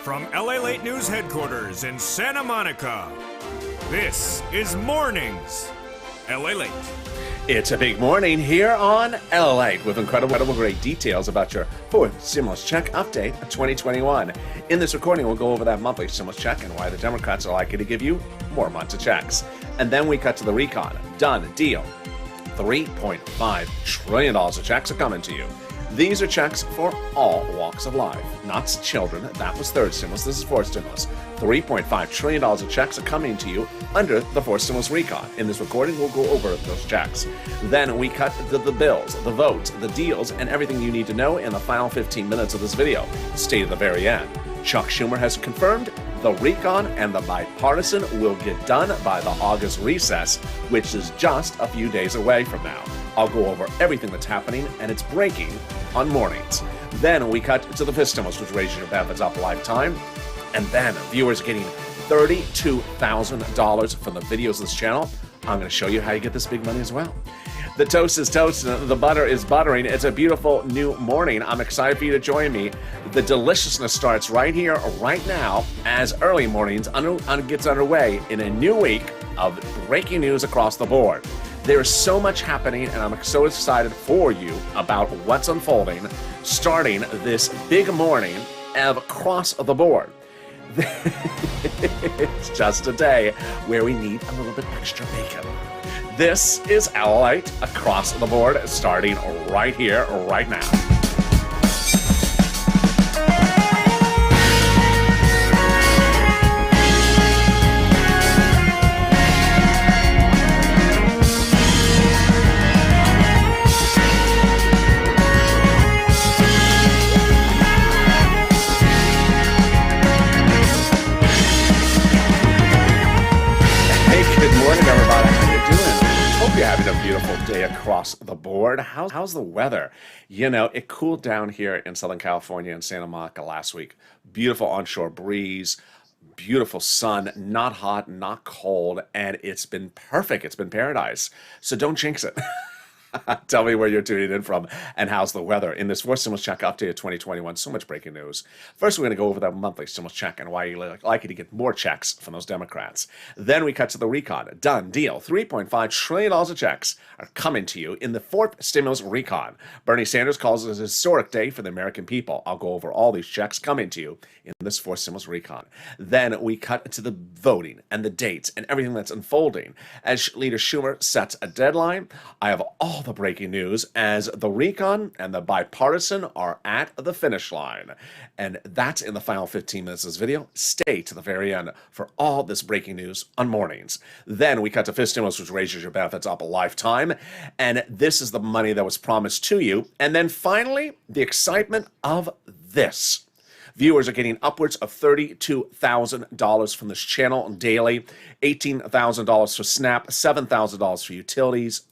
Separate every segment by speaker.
Speaker 1: From LALATE News Headquarters in Santa Monica, this is Mornings, LALATE.
Speaker 2: It's a big morning here on LALATE with incredible great details about your fourth stimulus check update of 2021. In this recording, we'll go over that monthly stimulus check and why the Democrats are likely to give you more months of checks. And then we cut to the recon. Done deal. $3.5 trillion of checks are coming to you. These are checks for all walks of life, not children. That was third stimulus. This is fourth stimulus. $3.5 trillion of checks are coming to you under the fourth stimulus recon. In this recording, we'll go over those checks. Then we cut to the bills, the votes, the deals, and everything you need to know in the final 15 minutes of this video. Stay to the very end. Chuck Schumer has confirmed the recon and the bipartisan will get done by the August recess, which is just a few days away from now. I'll go over everything that's happening, and it's breaking on mornings. Then we cut to the fifth stimulus, which raises your benefits up a lifetime. And then viewers getting $32,000 from the videos of this channel. I'm going to show you how you get this big money as well. The toast is toasting, the butter is buttering. It's a beautiful new morning. I'm excited for you to join me. The deliciousness starts right here, right now, as early mornings gets underway in a new week of breaking news across the board. There's so much happening, and I'm so excited for you about what's unfolding, starting this big morning across the board. It's just a day where we need a little bit extra bacon. This is LALATE across the board, starting right here, right now. Good morning, everybody. How you doing? Hope you're having a beautiful day across the board. How's the weather? You know, it cooled down here in Southern California and Santa Monica last week. Beautiful onshore breeze, beautiful sun, not hot, not cold, and it's been perfect. It's been paradise. So don't jinx it. Tell me where you're tuning in from and how's the weather in this fourth stimulus check update of 2021. So much breaking news. First, we're going to go over that monthly stimulus check and why you're likely to get more checks from those Democrats. Then we cut to the recon. Done deal. $3.5 trillion of checks are coming to you in the fourth stimulus recon. Bernie Sanders calls it a historic day for the American people. I'll go over all these checks coming to you in this fourth stimulus recon. Then we cut to the voting and the dates and everything that's unfolding. As Leader Schumer sets a deadline, I have all the breaking news as the recon and the bipartisan are at the finish line. And that's in the final 15 minutes of this video. Stay to the very end for all this breaking news on mornings. Then we cut to fifth stimulus, which raises your benefits up a lifetime. And this is the money that was promised to you. And then finally, the excitement of this. Viewers are getting upwards of $32,000 from this channel daily, $18,000 for SNAP, $7,000 for utilities,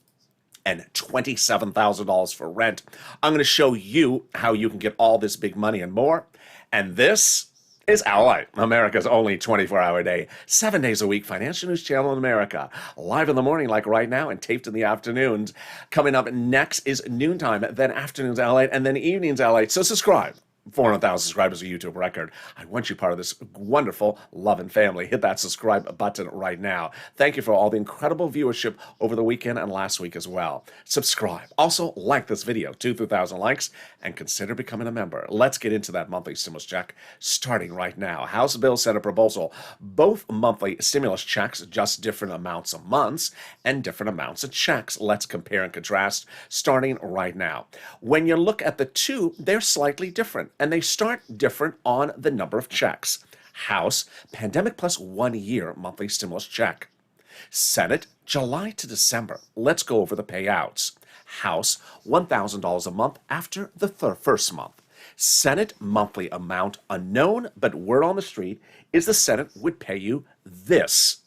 Speaker 2: and $27,000 for rent. I'm going to show you how you can get all this big money and more. And this is LALATE, America's only 24-hour day, 7 days a week financial news channel in America. Live in the morning like right now and taped in the afternoons. Coming up next is noontime, then afternoons LALATE, and then evenings LALATE. So subscribe. 400,000 subscribers, a YouTube record. I want you part of this wonderful loving family. Hit that subscribe button right now. Thank you for all the incredible viewership over the weekend and last week as well. Subscribe. Also, like this video, 2,000 likes, and consider becoming a member. Let's get into that monthly stimulus check starting right now. House Bill, Senate proposal. Both monthly stimulus checks, just different amounts of months and different amounts of checks. Let's compare and contrast starting right now. When you look at the two, they're slightly different. And they start different on the number of checks. House, pandemic plus 1 year monthly stimulus check. Senate, July to December. Let's go over the payouts. House, $1,000 a month after the first month. Senate monthly amount unknown, but word on the street is the Senate would pay you this.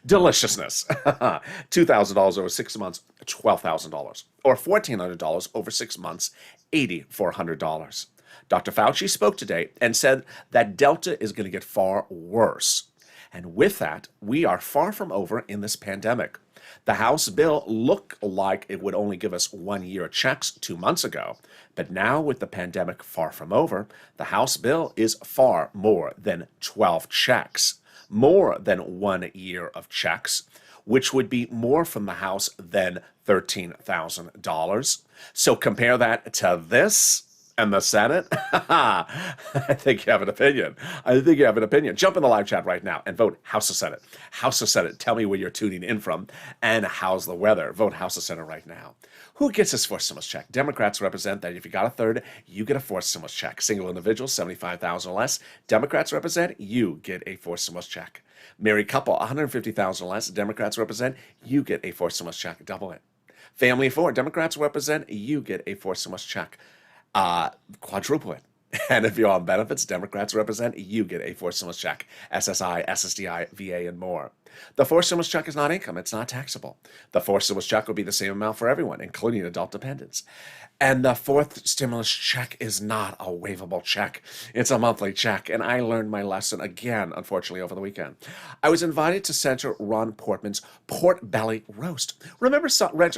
Speaker 2: Deliciousness. $2,000 over 6 months, $12,000. Or $1,400 over 6 months, $8,400. Dr. Fauci spoke today and said that Delta is going to get far worse. And with that, we are far from over in this pandemic. The House bill looked like it would only give us 1 year checks 2 months ago, but now with the pandemic far from over, the House bill is far more than 12 checks, more than 1 year of checks, which would be more from the House than $13,000. So compare that to this and the Senate. I think you have an opinion. I think you have an opinion. Jump in the live chat right now and vote House or Senate. House or Senate. Tell me where you're tuning in from and how's the weather. Vote House or Senate right now. Who gets this forced stimulus check? Democrats represent that if you got a third, you get a forced stimulus check. Single individuals, 75,000 or less. Democrats represent you get a forced stimulus check. Married couple, 150,000 or less. Democrats represent you get a forced stimulus check. Double it. Family of four, Democrats represent you get a forced stimulus check. Quadruple it. And if you're on benefits, Democrats represent you get a forced stimulus check. SSI, SSDI, VA, and more. The forced stimulus check is not income. It's not taxable. The forced stimulus check will be the same amount for everyone, including adult dependents. And the fourth stimulus check is not a waivable check. It's a monthly check. And I learned my lesson again, unfortunately, over the weekend. I was invited to Senator Ron Portman's Pork Belly Roast. Remember,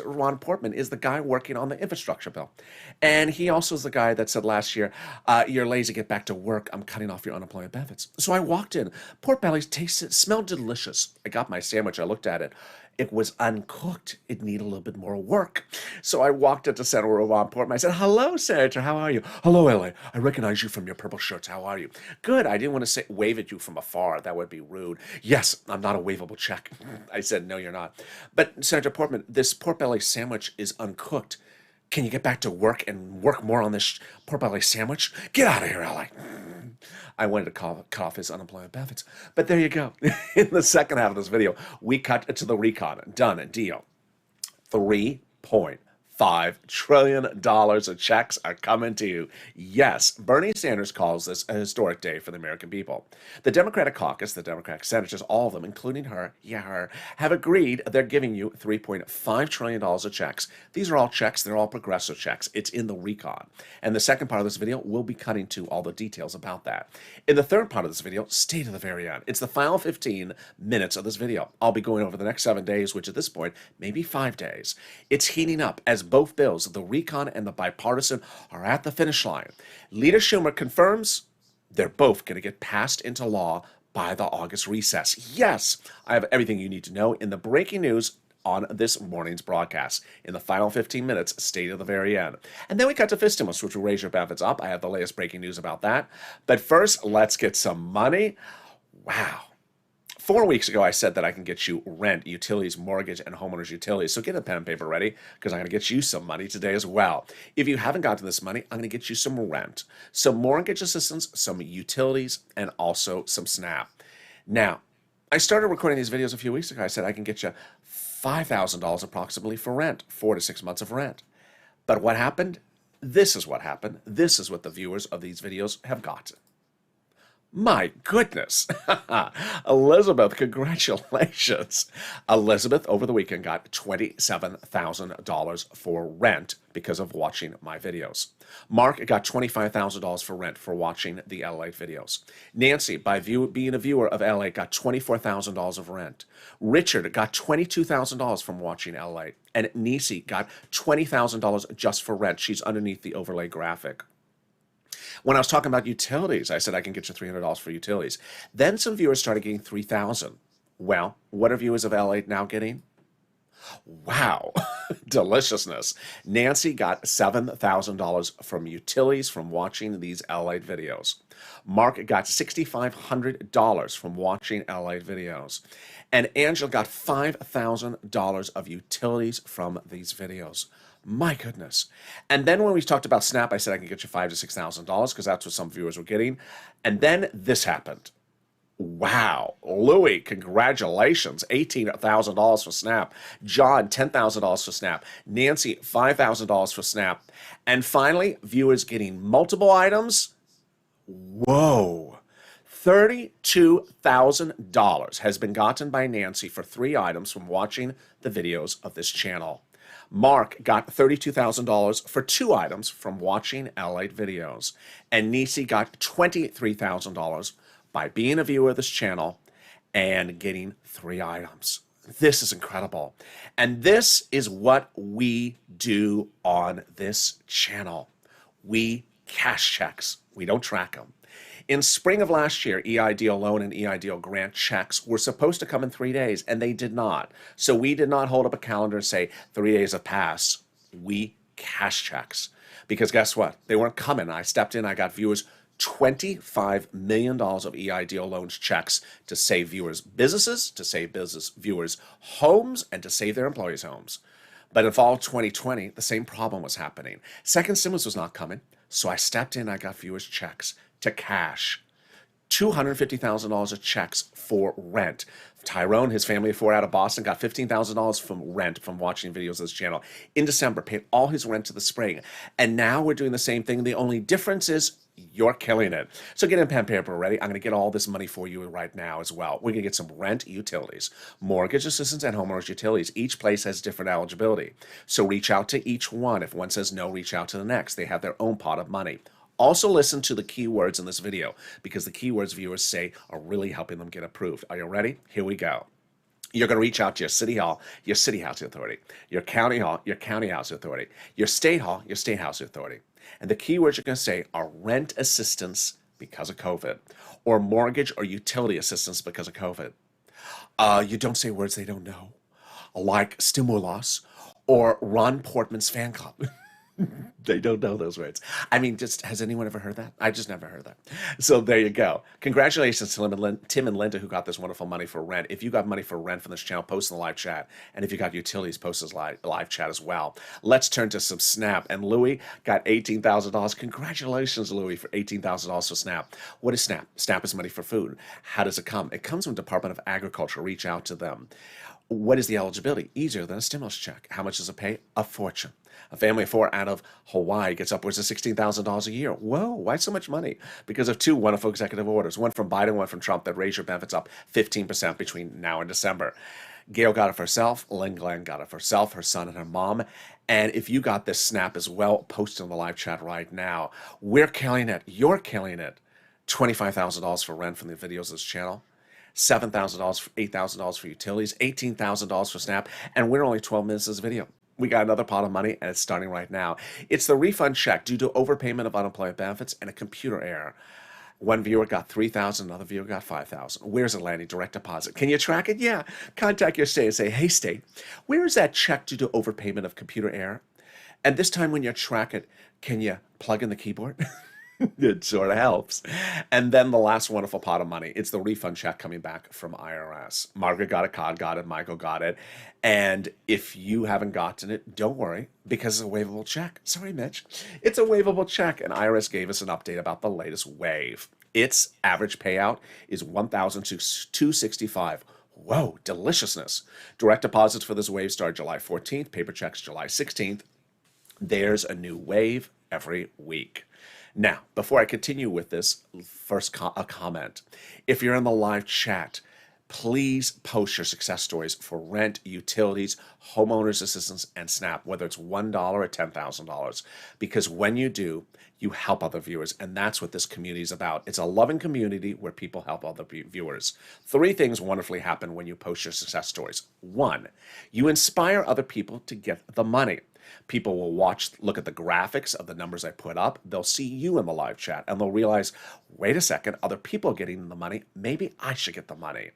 Speaker 2: Ron Portman is the guy working on the infrastructure bill. And he also is the guy that said last year, you're lazy, get back to work. I'm cutting off your unemployment benefits. So I walked in. Pork bellies tasted, smelled delicious. I got my sandwich. I looked at it. It was uncooked. It needed a little bit more work. So I walked up to Senator Ron Portman. I said, hello, Senator. How are you? Hello, LA. I recognize you from your purple shirts. How are you? Good. I didn't want to wave at you from afar. That would be rude. Yes, I'm not a waivable check. I said, no, you're not. But Senator Portman, this pork belly sandwich is uncooked. Can you get back to work and work more on this pork belly sandwich? Get out of here, LA. I wanted to cut off his unemployment benefits. But there you go. In the second half of this video, we cut to the recon. Done. Deal. $3.5 trillion of checks are coming to you. Yes, Bernie Sanders calls this a historic day for the American people. The Democratic caucus, the Democratic senators, all of them, including her, have agreed they're giving you $3.5 trillion of checks. These are all checks. They're all progressive checks. It's in the recon. And the second part of this video, we'll be cutting to all the details about that. In the third part of this video, stay to the very end. It's the final 15 minutes of this video. I'll be going over the next 7 days, which at this point, maybe 5 days. It's heating up as both bills, the recon and the bipartisan, are at the finish line. Leader Schumer confirms they're both going to get passed into law by the August recess. Yes, I have everything you need to know in the breaking news on this morning's broadcast. In the final 15 minutes, stay to the very end. And then we cut to fist stimulus, which will raise your benefits up. I have the latest breaking news about that. But first, let's get some money. Wow. 4 weeks ago, I said that I can get you rent, utilities, mortgage, and homeowners utilities. So get a pen and paper ready because I'm going to get you some money today as well. If you haven't gotten this money, I'm going to get you some rent, some mortgage assistance, some utilities, and also some SNAP. Now, I started recording these videos a few weeks ago. I said I can get you $5,000 approximately for rent, 4 to 6 months of rent. But what happened? This is what happened. This is what the viewers of these videos have gotten. My goodness. Elizabeth, congratulations. Elizabeth over the weekend got $27,000 for rent because of watching my videos. Mark got $25,000 for rent for watching the LALATE videos. Nancy, by being a viewer of LALATE, got $24,000 of rent. Richard got $22,000 from watching LALATE. And Nisi got $20,000 just for rent. She's underneath the overlay graphic. When I was talking about utilities, I said I can get you $300 for utilities. Then some viewers started getting $3,000. Well, what are viewers of LALATE now getting? Wow, deliciousness. Nancy got $7,000 from utilities from watching these LALATE videos. Mark got $6,500 from watching LALATE videos. And Angela got $5,000 of utilities from these videos. My goodness. And then when we talked about SNAP, I said I can get you $5,000 to $6,000 because that's what some viewers were getting. And then this happened. Wow. Louis, congratulations. $18,000 for SNAP. John, $10,000 for SNAP. Nancy, $5,000 for SNAP. And finally, viewers getting multiple items. Whoa. $32,000 has been gotten by Nancy for 3 items from watching the videos of this channel. Mark got $32,000 for 2 items from watching LALATE videos. And Nisi got $23,000 by being a viewer of this channel and getting 3 items. This is incredible. And this is what we do on this channel. We cash checks. We don't track them. In spring of last year, EIDL loan and EIDL grant checks were supposed to come in 3 days, and they did not. So we did not hold up a calendar and say 3 days have passed. We cash checks. Because guess what? They weren't coming. I stepped in, I got viewers $25 million of EIDL loans checks to save viewers' businesses, to save business viewers' homes, and to save their employees' homes. But in fall 2020, the same problem was happening. Second stimulus was not coming, so I stepped in, I got viewers' checks to cash. $250,000 of checks for rent. Tyrone, his family of four out of Boston, got $15,000 from rent from watching videos of this channel. In December, paid all his rent to the spring. And now we're doing the same thing. The only difference is you're killing it. So get in pen and paper ready. I'm going to get all this money for you right now as well. We're going to get some rent utilities, mortgage assistance, and homeowners utilities. Each place has different eligibility. So reach out to each one. If one says no, reach out to the next. They have their own pot of money. Also listen to the keywords in this video because the keywords viewers say are really helping them get approved. Are you ready? Here we go. You're going to reach out to your city hall, your city housing authority, your county hall, your county housing authority, your state hall, your state housing authority. And the keywords you're going to say are rent assistance because of COVID, or mortgage or utility assistance because of COVID. You don't say words they don't know, like stimulus or Ron Portman's fan club. They don't know those words. I mean, just has anyone ever heard that? I just never heard that. So there you go. Congratulations to Tim and Linda who got this wonderful money for rent. If you got money for rent from this channel, post in the live chat. And if you got utilities, post in the live chat as well. Let's turn to some Snap. And Louie got $18,000. Congratulations, Louie, for $18,000 for Snap. What is Snap? Snap is money for food. How does it come? It comes from Department of Agriculture. Reach out to them. What is the eligibility? Easier than a stimulus check. How much does it pay? A fortune. A family of four out of Hawaii gets upwards of $16,000 a year. Whoa, why so much money? Because of two wonderful executive orders, one from Biden, one from Trump, that raise your benefits up 15% between now and December. Gail got it for herself. Lynn Glenn got it for herself, her son, and her mom. And if you got this Snap as well, post in the live chat right now. We're killing it. You're killing it. $25,000 for rent from the videos of this channel. $7,000, $8,000 for utilities, $18,000 for Snap, and we're only 12 minutes of this video. We got another pot of money, and it's starting right now. It's the refund check due to overpayment of unemployment benefits and a computer error. One viewer got $3,000, another viewer got $5,000. Where's it landing? Direct deposit. Can you track it? Yeah. Contact your state and say, hey, state, where is that check due to overpayment of computer error? And this time when you track it, can you plug in the keyboard? It sort of helps. And then the last wonderful pot of money, it's the refund check coming back from IRS. Margaret got it, Cod got it, Michael got it. And if you haven't gotten it, don't worry, because it's a waivable check. Sorry, Mitch. It's a waivable check, and IRS gave us an update about the latest waive. Its average payout is $1,265. Whoa, deliciousness. Direct deposits for this waive start July 14th, paper checks July 16th. There's a new waive every week. Now, before I continue with this, first a comment. If you're in the live chat, please post your success stories for rent, utilities, homeowners assistance, and Snap, whether it's $1 or $10,000. Because when you do, you help other viewers, and that's what this community is about. It's a loving community where people help other viewers. 3 things wonderfully happen when you post your success stories. 1, you inspire other people to get the money. People will look at the graphics of the numbers I put up. They'll see you in the live chat, and they'll realize, wait a second, other people are getting the money. Maybe I should get the money.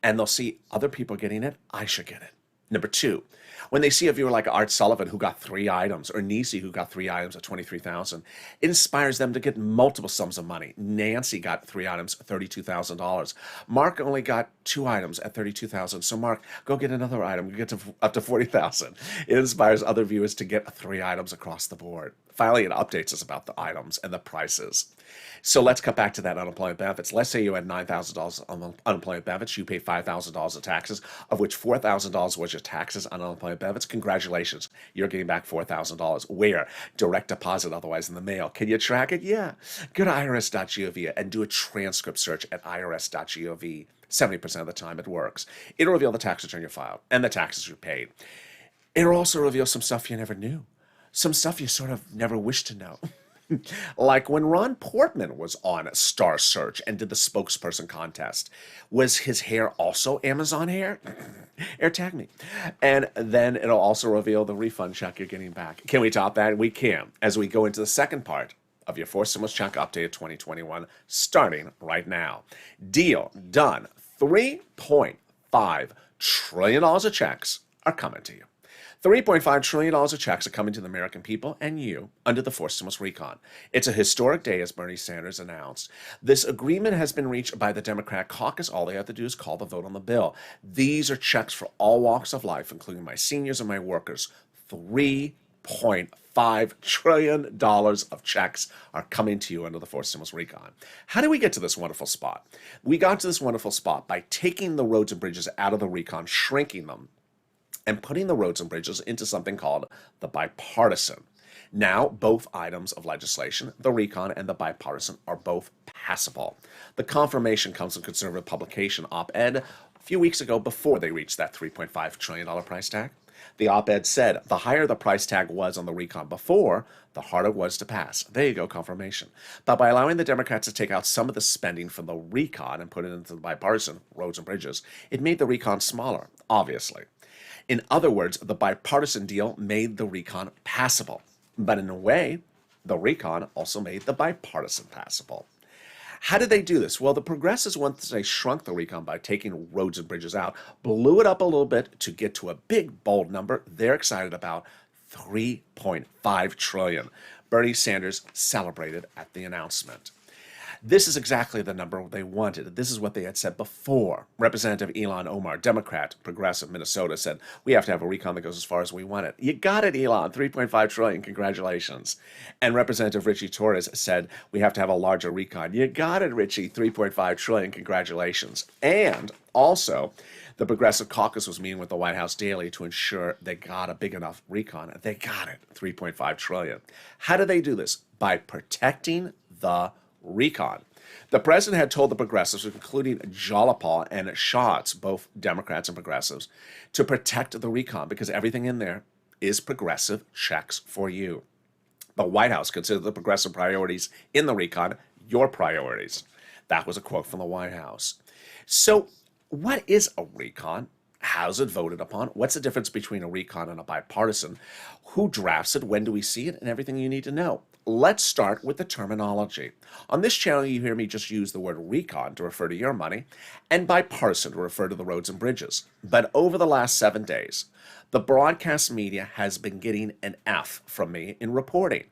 Speaker 2: And they'll see other people getting it. I should get it. Number 2, when they see a viewer like Art Sullivan who got 3 items, or Nisi who got 3 items at $23,000, it inspires them to get multiple sums of money. Nancy got 3 items, $32,000. Mark only got 2 items at $32,000. So Mark, go get another item. You get up to $40,000. It inspires other viewers to get 3 items across the board. Finally, it updates us about the items and the prices. So let's cut back to that unemployment benefits. Let's say you had $9,000 on unemployment benefits. You pay $5,000 of taxes, of which $4,000 was your taxes on unemployment benefits. Congratulations. You're getting back $4,000. Where? Direct deposit, otherwise in the mail. Can you track it? Yeah. Go to irs.gov and do a transcript search at irs.gov. 70% of the time it works. It'll reveal the tax return you filed and the taxes you paid. It'll also reveal some stuff you never knew. Some stuff you sort of never wished to know. Like when Ron Portman was on Star Search and did the spokesperson contest. Was his hair also Amazon hair? AirTag me. And then it'll also reveal the refund check you're getting back. Can we top that? We can, as we go into the second part of your fourth stimulus check update of 2021, starting right now. Deal done. $3.5 trillion of checks are coming to you. $3.5 trillion of checks are coming to the American people and you under the fourth stimulus recon. It's a historic day, as Bernie Sanders announced. This agreement has been reached by the Democratic caucus. All they have to do is call the vote on the bill. These are checks for all walks of life, including my seniors and my workers. $3.5 trillion of checks are coming to you under the fourth stimulus recon. How did we get to this wonderful spot? We got to this wonderful spot by taking the roads and bridges out of the recon, shrinking them, and putting the roads and bridges into something called the bipartisan. Now, both items of legislation, the recon and the bipartisan, are both passable. The confirmation comes from conservative publication op-ed a few weeks ago before they reached that $3.5 trillion price tag. The op-ed said the higher the price tag was on the recon before, the harder it was to pass. There you go, confirmation. But by allowing the Democrats to take out some of the spending from the recon and put it into the bipartisan, roads and bridges, it made the recon smaller, obviously. In other words, the bipartisan deal made the recon passable. But in a way, the recon also made the bipartisan passable. How did they do this? Well, the progressives, once they shrunk the recon by taking roads and bridges out, blew it up a little bit to get to a big, bold number they're excited about, $3.5 trillion. Bernie Sanders celebrated at the announcement. This is exactly the number they wanted. This is what they had said before. Representative Elon Omar, Democrat, progressive Minnesota, said, we have to have a recon that goes as far as we want it. You got it, Elon, $3.5 trillion, congratulations. And Representative Richie Torres said, we have to have a larger recon. You got it, Richie, $3.5 trillion, congratulations. And also, the Progressive Caucus was meeting with the White House daily to ensure they got a big enough recon. They got it, $3.5 trillion. How did they do this? By protecting the recon. The president had told the progressives, including Jolapal and Schatz, both Democrats and progressives, to protect the recon because everything in there is progressive checks for you. The White House considered the progressive priorities in the recon your priorities. That was a quote from the White House. So what is a recon? How's it voted upon? What's the difference between a recon and a bipartisan? Who drafts it? When do we see it? And everything you need to know. Let's start with the terminology. On this channel, you hear me just use the word recon to refer to your money and bipartisan to refer to the roads and bridges. But over the last 7 days, the broadcast media has been getting an F from me in reporting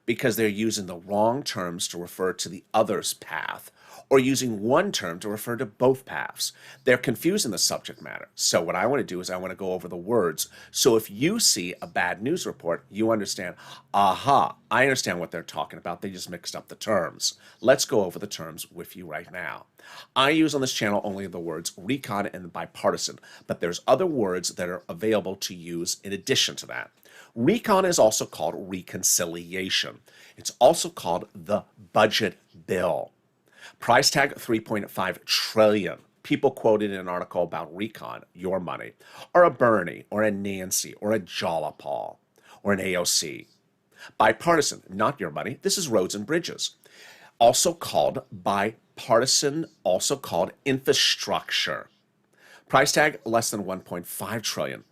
Speaker 2: because they're using the wrong terms to refer to the other's path or using one term to refer to both paths. They're confusing the subject matter. So what I want to do is I want to go over the words. So if you see a bad news report, you understand, aha, I understand what they're talking about. They just mixed up the terms. Let's go over the terms with you right now. I use on this channel only the words recon and bipartisan, but there's other words that are available to use in addition to that. Recon is also called reconciliation. It's also called the budget bill. Price tag $3.5 trillion. People quoted in an article about recon, your money, or a Bernie, or a Nancy, or a Jolapal, or an AOC. Bipartisan, not your money. This is roads and bridges. Also called bipartisan, also called infrastructure. Price tag less than $1.5 trillion.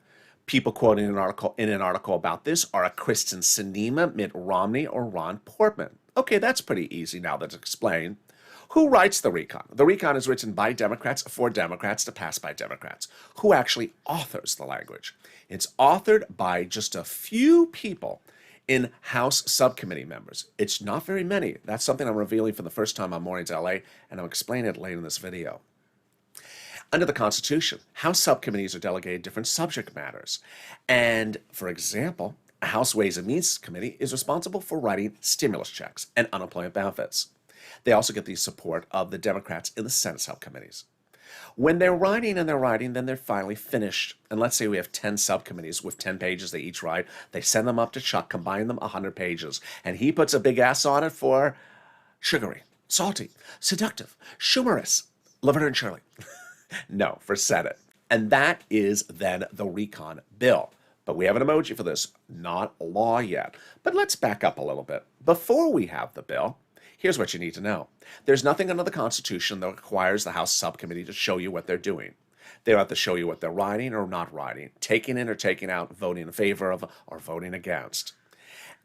Speaker 2: People quoting an article about this are a Kristen Sinema, Mitt Romney, or Ron Portman. Okay, that's pretty easy now that's explained. Who writes the recon? The recon is written by Democrats for Democrats to pass by Democrats. Who actually authors the language? It's authored by just a few people in House subcommittee members. It's not very many. That's something I'm revealing for the first time on Mornings LA, and I'll explain it later in this video. Under the Constitution, House subcommittees are delegated different subject matters. And, for example, a House Ways and Means Committee is responsible for writing stimulus checks and unemployment benefits. They also get the support of the Democrats in the Senate subcommittees. When they're writing, then they're finally finished. And let's say we have 10 subcommittees with 10 pages they each write. They send them up to Chuck, combine them 100 pages. And he puts a big S on it for sugary, salty, seductive, humorous, Laverne and Shirley. No, for Senate. And that is then the recon bill. But we have an emoji for this, not law yet. But let's back up a little bit. Before we have the bill, here's what you need to know. There's nothing under the Constitution that requires the House subcommittee to show you what they're doing. They don't have to show you what they're writing or not writing, taking in or taking out, voting in favor of, or voting against.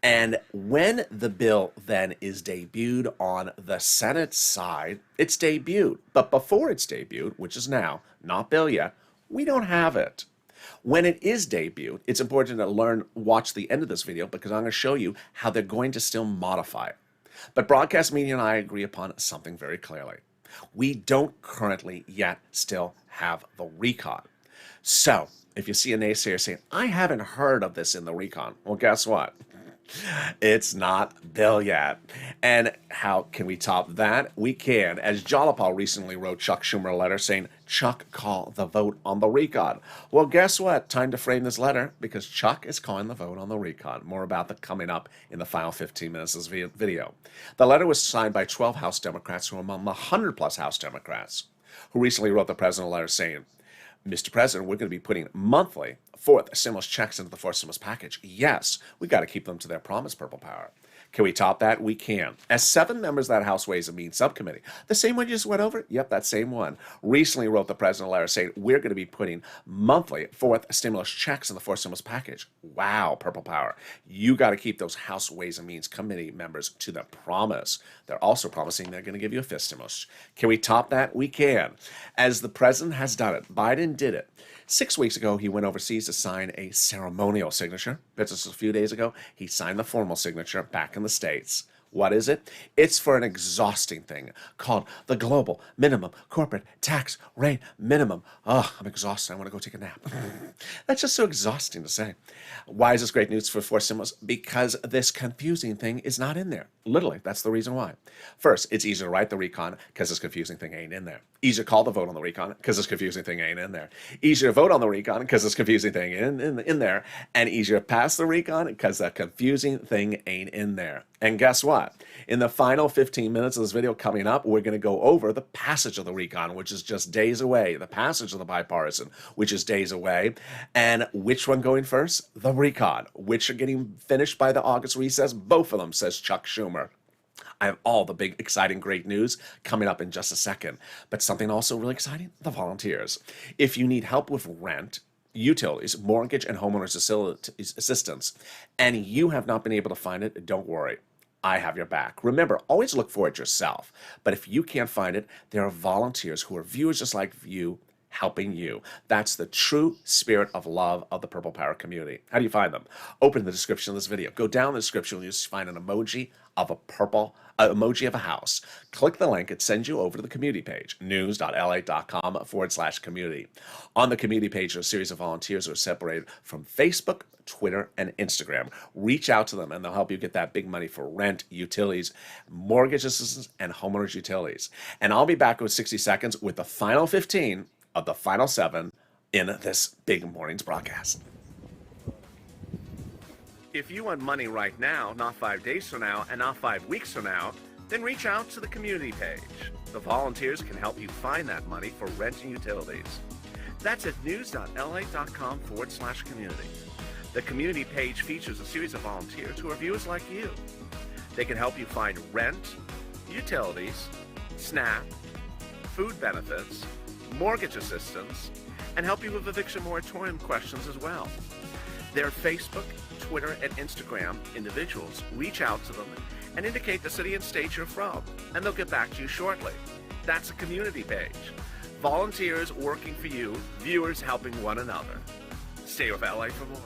Speaker 2: And when the bill then is debuted on the Senate side, it's debuted. But before it's debuted, which is now, not bill yet, we don't have it. When it is debuted, it's important to watch the end of this video because I'm going to show you how they're going to still modify it. But broadcast media and I agree upon something very clearly. We don't currently yet still have the recon. So if you see a naysayer saying, I haven't heard of this in the recon, well, guess what? It's not bill yet. And how can we top that? We can. As Jalapal recently wrote Chuck Schumer a letter saying, Chuck, call the vote on the recon. Well, guess what? Time to frame this letter because Chuck is calling the vote on the recon. More about that coming up in the final 15 minutes of this video. The letter was signed by 12 House Democrats who are among the 100-plus House Democrats who recently wrote the president a letter saying, Mr. President, we're going to be putting monthly fourth stimulus checks into the fourth stimulus package. Yes, we got to keep them to their promise, Purple Power. Can we top that? We can. As 7 members of that House Ways and Means subcommittee, the same one you just went over? Yep, that same one. Recently wrote the president a letter saying we're going to be putting monthly fourth stimulus checks in the fourth stimulus package. Wow, Purple Power. You got to keep those House Ways and Means committee members to their promise. They're also promising they're going to give you a fifth stimulus. Can we top that? We can. As the president has done it, Biden did it. 6 weeks ago, he went overseas to sign a ceremonial signature. But just a few days ago, he signed the formal signature back in the States. What is it? It's for an exhausting thing called the Global Minimum Corporate Tax Rate Minimum. Oh, I'm exhausted. I want to go take a nap. That's just so exhausting to say. Why is this great news for fourth stimulus? Because this confusing thing is not in there. Literally, that's the reason why. First, it's easier to write the recon because this confusing thing ain't in there. Easier to call the vote on the recon because this confusing thing ain't in there. Easier to vote on the recon because this confusing thing in there. And easier to pass the recon because the confusing thing ain't in there. And guess what? In the final 15 minutes of this video coming up, we're going to go over the passage of the recon, which is just days away, the passage of the bipartisan, which is days away, and which one going first? The recon. Which are getting finished by the August recess? Both of them, says Chuck Schumer. I have all the big, exciting, great news coming up in just a second. But something also really exciting, the volunteers. If you need help with rent, utilities, mortgage, and homeowners assistance, and you have not been able to find it, don't worry. I have your back. Remember, always look for it yourself. But if you can't find it, there are volunteers who are viewers just like you helping you. That's the true spirit of love of the Purple Power community. How do you find them? Open the description of this video. Go down the description and you'll find an emoji of a emoji of a house. Click the link. It sends you over to the community page, news.lalate.com/community. On the community page are a series of volunteers who are separated from Facebook, Twitter, and Instagram. Reach out to them and they'll help you get that big money for rent, utilities, mortgage assistance, and homeowners utilities. And I'll be back with 60 seconds with the final 15 of the final 7 in this big morning's broadcast. If you want money right now, not 5 days from now, and not 5 weeks from now, then reach out to the community page. The volunteers can help you find that money for rent and utilities. That's at news.lalate.com/community. The community page features a series of volunteers who are viewers like you. They can help you find rent, utilities, SNAP, food benefits, mortgage assistance, and help you with eviction moratorium questions as well. Their Facebook, Twitter, and Instagram individuals reach out to them and indicate the city and state you're from, and they'll get back to you shortly. That's a community page. Volunteers working for you, viewers helping one another. Stay with LA for more.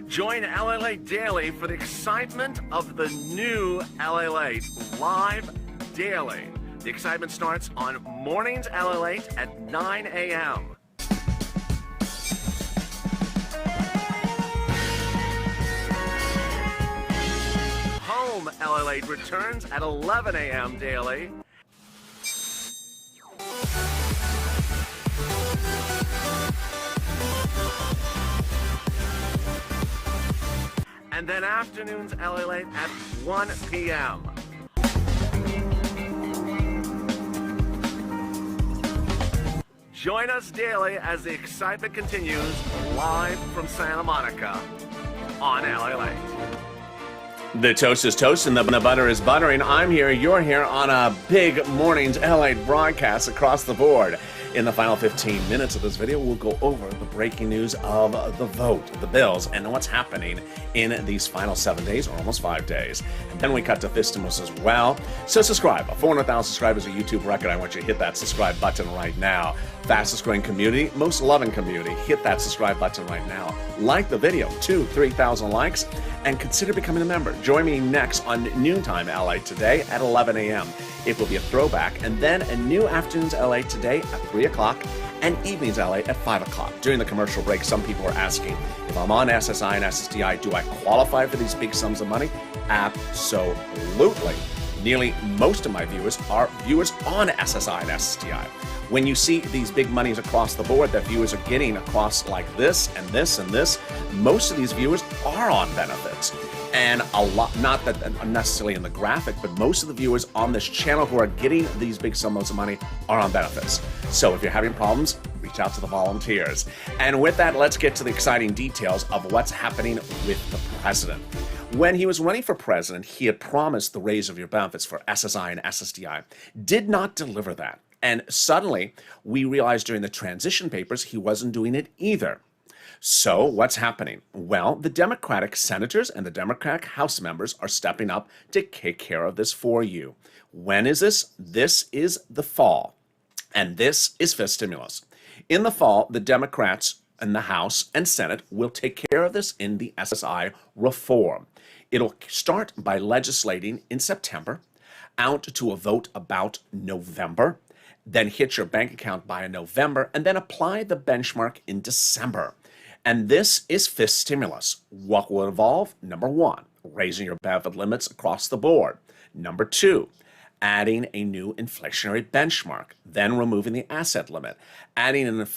Speaker 2: Join LALATE Daily for the excitement of the new LALATE live daily. The excitement starts on mornings LALATE at 9 a.m. Home LALATE returns at 11 a.m. daily. And then afternoons LALATE at 1 p.m. Join us daily as the excitement continues live from Santa Monica on LALATE. The toast is toast and the butter is buttering. I'm here, you're here on a big morning's LALATE broadcast across the board. In the final 15 minutes of this video, we'll go over the breaking news of the vote, the bills, and what's happening in these final 7 days, or almost 5 days. And then we cut to Fistimals as well. So subscribe. 400,000 subscribers, a YouTube record. I want you to hit that subscribe button right now. Fastest growing community, most loving community. Hit that subscribe button right now. Like the video, 2,000-3,000 likes, and consider becoming a member. Join me next on Noontime LA today at 11 a.m. It will be a throwback, and then a new Afternoons LA today at 3 o'clock and Evenings LA at 5 o'clock. During the commercial break, some people are asking, if I'm on SSI and SSDI, do I qualify for these big sums of money? Absolutely. Nearly most of my viewers are viewers on SSI and SSDI. When you see these big monies across the board that viewers are getting across like this and this and this, most of these viewers are on benefits. And a lot, not that necessarily in the graphic, but most of the viewers on this channel who are getting these big sums of money are on benefits. So if you're having problems, reach out to the volunteers. And with that, let's get to the exciting details of what's happening with the president. When he was running for president, he had promised the raise of your benefits for SSI and SSDI. Did not deliver that. And suddenly, we realized during the transition papers, he wasn't doing it either. So what's happening? Well, the Democratic senators and the Democratic House members are stepping up to take care of this for you. When is this? This is the fall. And this is Fistimulus. In the fall, the Democrats in the House and Senate will take care of this in the SSI reform. It'll start by legislating in September, out to a vote about November, then hit your bank account by November, and then apply the benchmark in December. And this is Fistimulus. What will involve? Number one, raising your benefit limits across the board. Number two, adding a new inflationary benchmark, then removing the asset limit,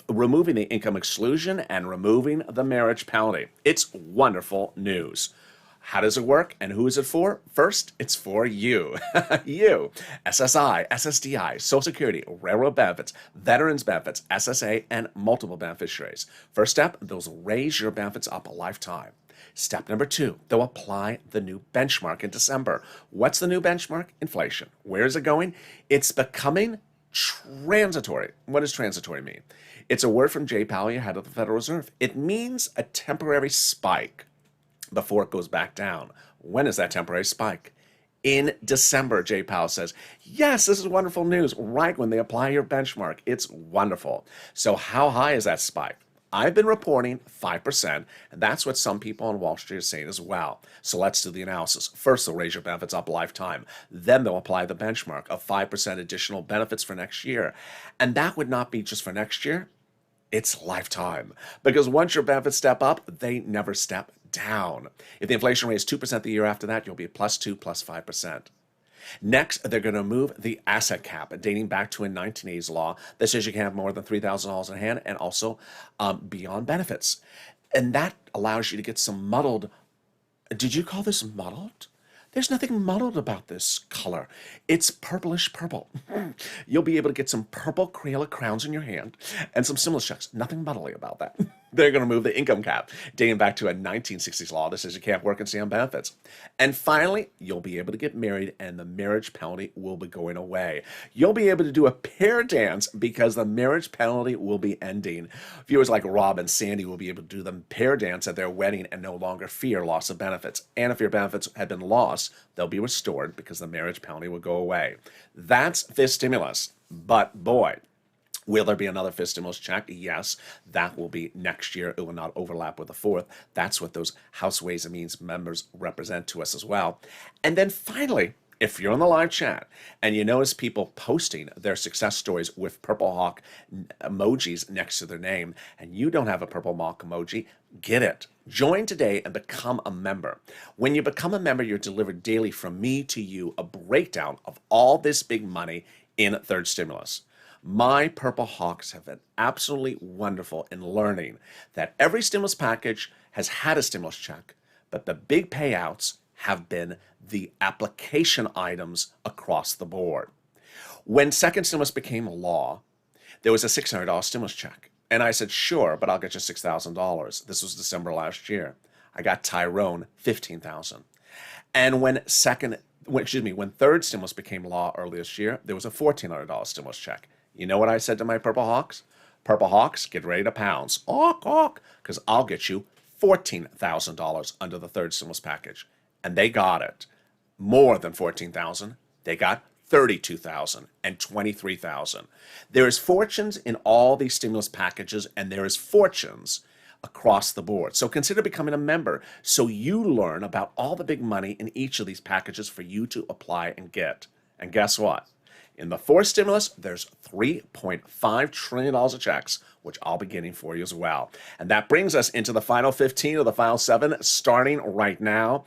Speaker 2: removing the income exclusion, and removing the marriage penalty. It's wonderful news. How does it work and who is it for? First, it's for you. You. SSI, SSDI, Social Security, railroad benefits, veterans benefits, SSA, and multiple beneficiaries. First step, those will raise your benefits up a lifetime. Step number two, they'll apply the new benchmark in December. What's the new benchmark? Inflation. Where is it going? It's becoming transitory. What does transitory mean? It's a word from Jay Powell, head of the Federal Reserve. It means a temporary spike before it goes back down. When is that temporary spike? In December, Jay Powell says, yes, this is wonderful news, right when they apply your benchmark. It's wonderful. So how high is that spike? I've been reporting 5%, and that's what some people on Wall Street are saying as well. So let's do the analysis. First, they'll raise your benefits up a lifetime. Then they'll apply the benchmark of 5% additional benefits for next year. And that would not be just for next year. It's lifetime. Because once your benefits step up, they never step down. If the inflation rate is 2% the year after that, you'll be +2, +5%. Next, they're going to move the asset cap, dating back to a 1980s law that says you can have more than $3,000 in hand and also beyond benefits. And that allows you to get some muddled. Did you call this muddled? There's nothing muddled about this color. It's purplish purple. You'll be able to get some purple Crayola crowns in your hand and some stimulus checks. Nothing muddly about that. They're going to move the income cap, dating back to a 1960s law that says you can't work and stay on benefits. And finally, you'll be able to get married and the marriage penalty will be going away. You'll be able to do a pair dance because the marriage penalty will be ending. Viewers like Rob and Sandy will be able to do the pair dance at their wedding and no longer fear loss of benefits. And if your benefits had been lost, they'll be restored because the marriage penalty will go away. That's Fistimulus. But boy, will there be another Fistimulus check? Yes, that will be next year. It will not overlap with the fourth. That's what those House Ways and Means members represent to us as well. And then finally, if you're on the live chat and you notice people posting their success stories with Purple Hawk emojis next to their name, and you don't have a Purple Hawk emoji, get it. Join today and become a member. When you become a member, you're delivered daily from me to you a breakdown of all this big money in third stimulus. My Purple Hawks have been absolutely wonderful in learning that every stimulus package has had a stimulus check, but the big payouts have been the application items across the board. When second stimulus became law, There was a $600 stimulus check. And I said, sure, but I'll get you $6,000. This was December last year. I got Tyrone, $15,000. And when third stimulus became law earlier this year, there was a $1,400 stimulus check. You know what I said to my Purple Hawks? Purple Hawks, get ready to pounce. Awk, awk, because I'll get you $14,000 under the third stimulus package. And they got it. More than $14,000. They got $32,000 and $23,000. There is fortunes in all these stimulus packages, and there is fortunes across the board. So consider becoming a member so you learn about all the big money in each of these packages for you to apply and get. And guess what? In the fourth stimulus, there's $3.5 trillion of checks, which I'll be getting for you as well. And that brings us into the final 15 of the final 7, starting right now.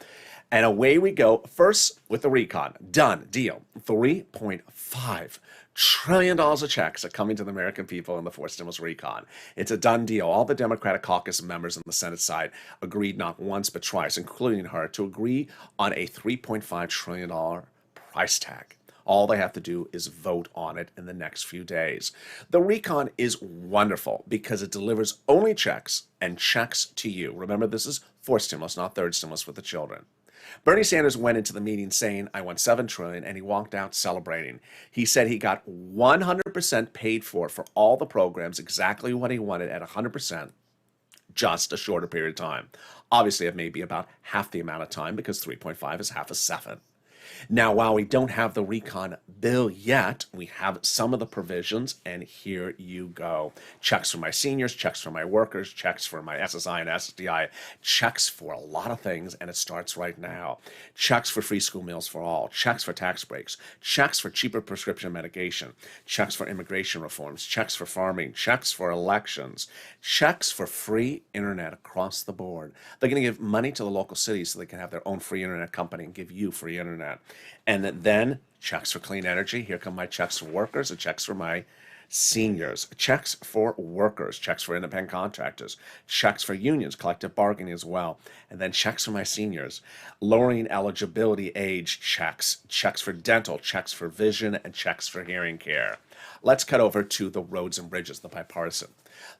Speaker 2: And away we go. First with the recon. Done. Deal. $3.5 trillion of checks are coming to the American people in the fourth stimulus recon. It's a done deal. All the Democratic caucus members on the Senate side agreed not once but twice, including her, to agree on a $3.5 trillion price tag. All they have to do is vote on it in the next few days. The recon is wonderful because it delivers only checks and checks to you. Remember, this is fourth stimulus, not third stimulus for the children. Bernie Sanders went into the meeting saying, I won $7 trillion, and he walked out celebrating. He said he got 100% paid for all the programs, exactly what he wanted at 100%, just a shorter period of time. Obviously, it may be about half the amount of time because 3.5 is half of 7. Now, while we don't have the recon bill yet, we have some of the provisions, and here you go. Checks for my seniors, checks for my workers, checks for my SSI and SDI, checks for a lot of things, and it starts right now. Checks for free school meals for all, checks for tax breaks, checks for cheaper prescription medication, checks for immigration reforms, checks for farming, checks for elections, checks for free internet across the board. They're going to give money to the local cities so they can have their own free internet company and give you free internet. And then checks for clean energy. Here come my checks for workers and checks for my seniors. Checks for workers, checks for independent contractors, checks for unions, collective bargaining as well. And then checks for my seniors. Lowering eligibility age checks, checks for dental, checks for vision, and checks for hearing care. Let's cut over to the roads and bridges, the bipartisan.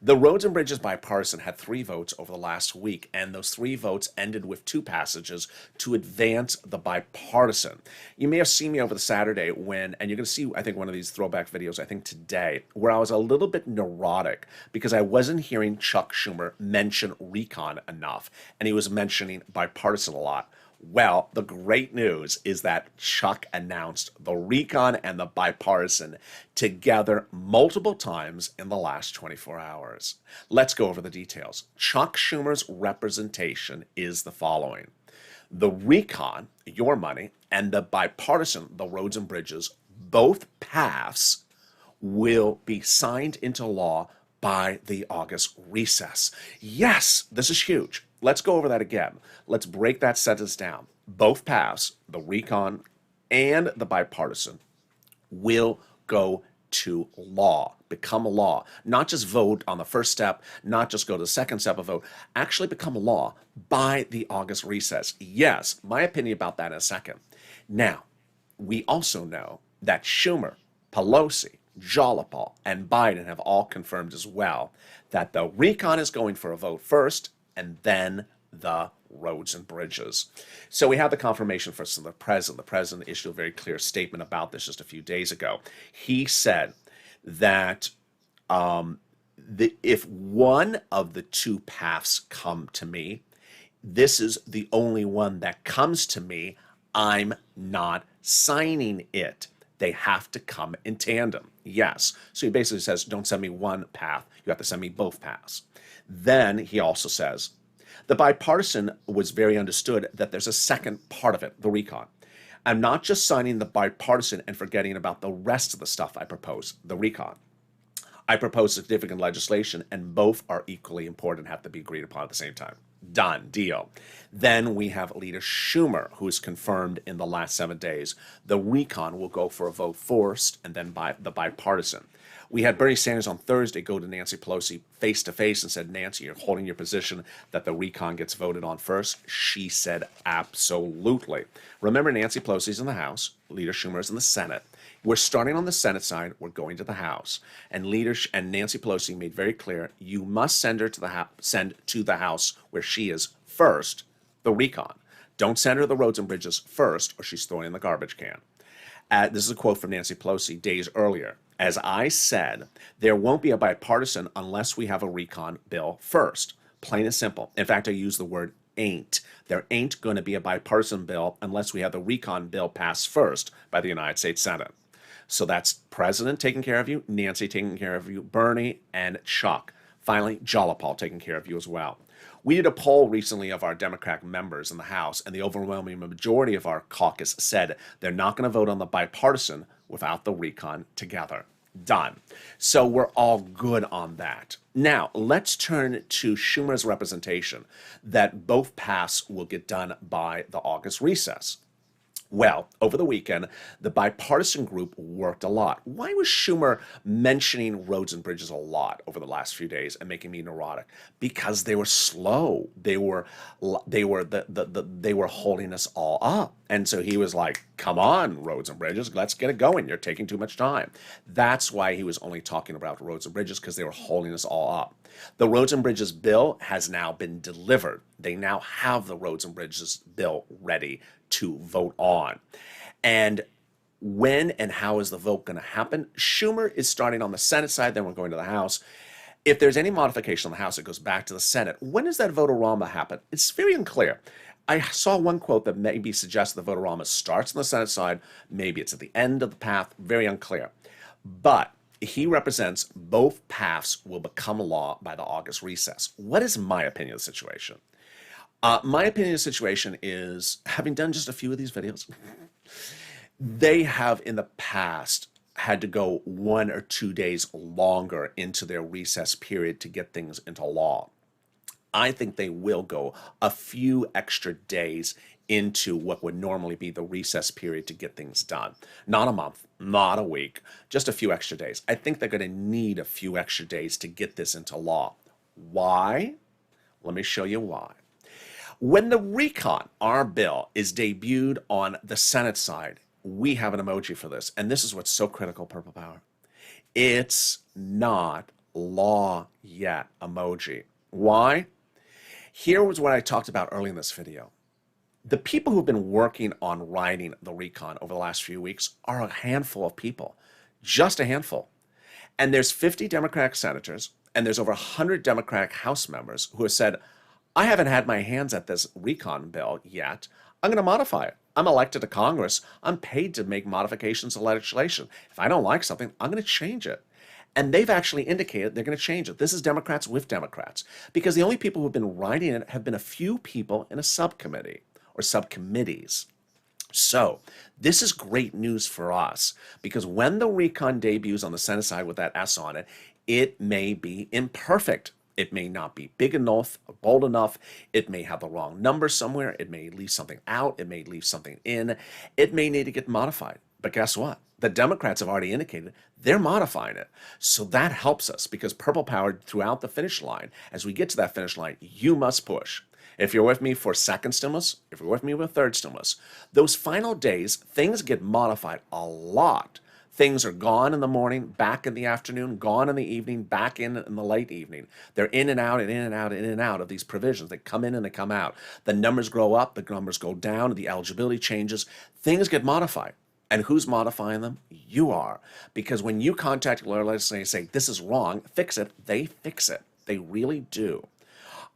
Speaker 2: The roads and bridges bipartisan had 3 votes over the last week, and those 3 votes ended with 2 passages to advance the bipartisan. You may have seen me over the Saturday and you're going to see, I think, one of these throwback videos, I think today, where I was a little bit neurotic because I wasn't hearing Chuck Schumer mention recon enough, and he was mentioning bipartisan a lot. Well, the great news is that Chuck announced the recon and the bipartisan together multiple times in the last 24 hours. Let's go over the details. Chuck Schumer's representation is the following. The recon, your money, and the bipartisan, the roads and bridges, both paths will be signed into law by the August recess. Yes, this is huge. Let's go over that again. Let's break that sentence down. Both paths, the recon and the bipartisan, will go to law, become a law. Not just vote on the first step, not just go to the second step of vote, actually become a law by the August recess. Yes, my opinion about that in a second. Now, we also know that Schumer, Pelosi, Jolipal, and Biden have all confirmed as well that the recon is going for a vote first, and then the roads and bridges. So we have the confirmation first from the president. The president issued a very clear statement about this just a few days ago. He said that if one of the 2 paths come to me, this is the only one that comes to me. I'm not signing it. They have to come in tandem. Yes. So he basically says, don't send me one path. You have to send me both paths. Then he also says, the bipartisan was very understood that there's a second part of it, the recon. I'm not just signing the bipartisan and forgetting about the rest of the stuff I propose, the recon. I propose significant legislation, and both are equally important and have to be agreed upon at the same time. Done. Deal. Then we have Leader Schumer, who's confirmed in the last 7 days the recon will go for a vote first and then by the bipartisan. We had Bernie Sanders on Thursday go to Nancy Pelosi face to face and said, Nancy, you're holding your position that the recon gets voted on first. She said, absolutely. Remember, Nancy Pelosi's in the House, Leader Schumer's in the Senate. We're starting on the Senate side. We're going to the House, and Nancy Pelosi made very clear you must send her to the House where she is first. The recon. Don't send her the roads and bridges first, or she's throwing in the garbage can. This is a quote from Nancy Pelosi days earlier. As I said, there won't be a bipartisan unless we have a recon bill first. Plain and simple. In fact, I use the word ain't. There ain't going to be a bipartisan bill unless we have the recon bill passed first by the United States Senate. So that's President taking care of you, Nancy taking care of you, Bernie, and Chuck. Finally, Jolapal taking care of you as well. We did a poll recently of our Democrat members in the House, and the overwhelming majority of our caucus said they're not going to vote on the bipartisan without the recon together. Done. So we're all good on that. Now, let's turn to Schumer's representation that both paths will get done by the August recess. Well, over the weekend, the bipartisan group worked a lot. Why was Schumer mentioning roads and bridges a lot over the last few days and making me neurotic? Because they were slow. They were holding us all up. And so he was like, come on, roads and bridges, let's get it going. You're taking too much time. That's why he was only talking about roads and bridges, because they were holding us all up. The roads and bridges bill has now been delivered. They now have the roads and bridges bill ready to vote on. And when and how is the vote going to happen? Schumer is starting on the Senate side, then we're going to the House. If there's any modification in the House, it goes back to the Senate. When does that vote-a-rama happen? It's very unclear. I saw one quote that maybe suggests the vote-a-rama starts on the Senate side, maybe it's at the end of the path, very unclear. But he represents both paths will become law by the August recess. What is my opinion of the situation? My opinion of the situation is, having done just a few of these videos, they have in the past had to go 1 or 2 days longer into their recess period to get things into law. I think they will go a few extra days into what would normally be the recess period to get things done. Not a month, not a week, just a few extra days. I think they're going to need a few extra days to get this into law. Why? Let me show you why. When the recon, our bill, is debuted on the Senate side, we have an emoji for this. And this is what's so critical, Purple Power. It's not law yet, emoji. Why? Here was what I talked about early in this video. The people who've been working on writing the recon over the last few weeks are a handful of people, just a handful. And there's 50 Democratic senators, and there's over 100 Democratic House members who have said, I haven't had my hands at this recon bill yet. I'm going to modify it. I'm elected to Congress. I'm paid to make modifications to legislation. If I don't like something, I'm going to change it. And they've actually indicated they're going to change it. This is Democrats with Democrats, because the only people who have been writing it have been a few people in a subcommittee or subcommittees. So this is great news for us, because when the recon debuts on the Senate side with that S on it, it may be imperfect. It may not be big enough, bold enough. It may have the wrong number somewhere. It may leave something out. It may leave something in. It may need to get modified. But guess what? The Democrats have already indicated they're modifying it. So that helps us, because purple powered throughout the finish line. As we get to that finish line, you must push. If you're with me for second stimulus, if you're with me with third stimulus, those final days, things get modified a lot. Things are gone in the morning, back in the afternoon, gone in the evening, back in the late evening. They're in and out and in and out and in and out of these provisions. They come in and they come out. The numbers grow up, the numbers go down, the eligibility changes. Things get modified. And who's modifying them? You are. Because when you contact your legislator and say, this is wrong, fix it, they fix it. They really do.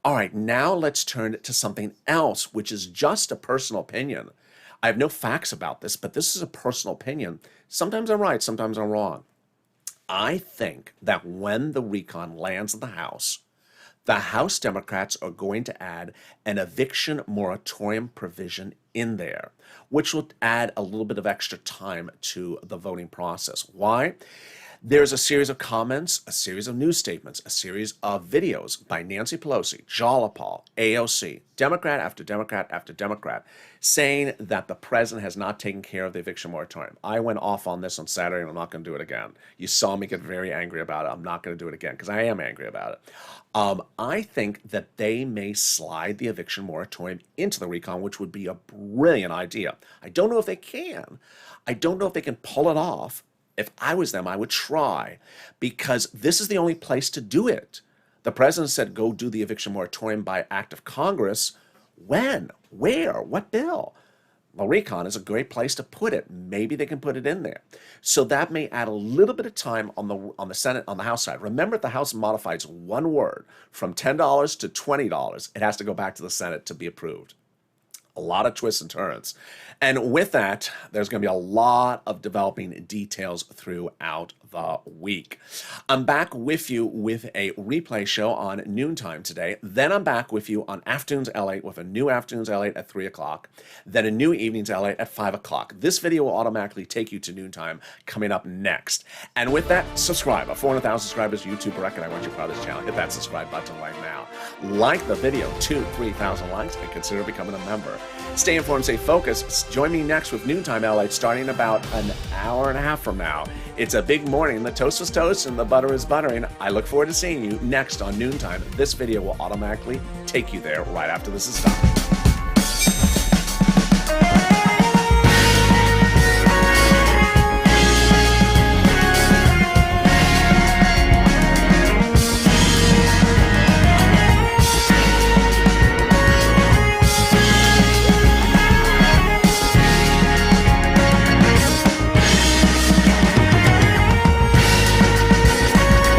Speaker 2: All right, now let's turn to something else, which is just a personal opinion. I have no facts about this, but this is a personal opinion. Sometimes I'm right, sometimes I'm wrong. I think that when the recon lands in the House Democrats are going to add an eviction moratorium provision in there, which will add a little bit of extra time to the voting process. Why? There's a series of comments, a series of news statements, a series of videos by Nancy Pelosi, Jalopal, AOC, Democrat after Democrat after Democrat, saying that the president has not taken care of the eviction moratorium. I went off on this on Saturday, and I'm not going to do it again. You saw me get very angry about it. I'm not going to do it again because I am angry about it. I think that they may slide the eviction moratorium into the recon, which would be a brilliant idea. I don't know if they can. I don't know if they can pull it off. If I was them, I would try, because this is the only place to do it. The president said go do the eviction moratorium by act of Congress. When? Where? What bill? The recon is a great place to put it. Maybe they can put it in there. So that may add a little bit of time on the Senate, on the House side. Remember, if the House modifies one word from $10 to $20, it has to go back to the Senate to be approved. A lot of twists and turns. And with that, there's going to be a lot of developing details throughout the week. I'm back with you with a replay show on noontime today. Then I'm back with you on Afternoons LATE with a new Afternoons LATE at 3 o'clock. Then a new Evenings LATE at 5 o'clock. This video will automatically take you to noontime coming up next. And with that, subscribe. A 400,000 subscribers YouTube record. I want you proud of this channel. Hit that subscribe button right now. Like the video, 2,000-3,000 likes, and consider becoming a member. Stay informed, stay focused. Join me next with Noontime LA starting about an hour and a half from now. It's a big morning. The toast is toast and the butter is buttering. I look forward to seeing you next on Noontime. This video will automatically take you there right after this is done.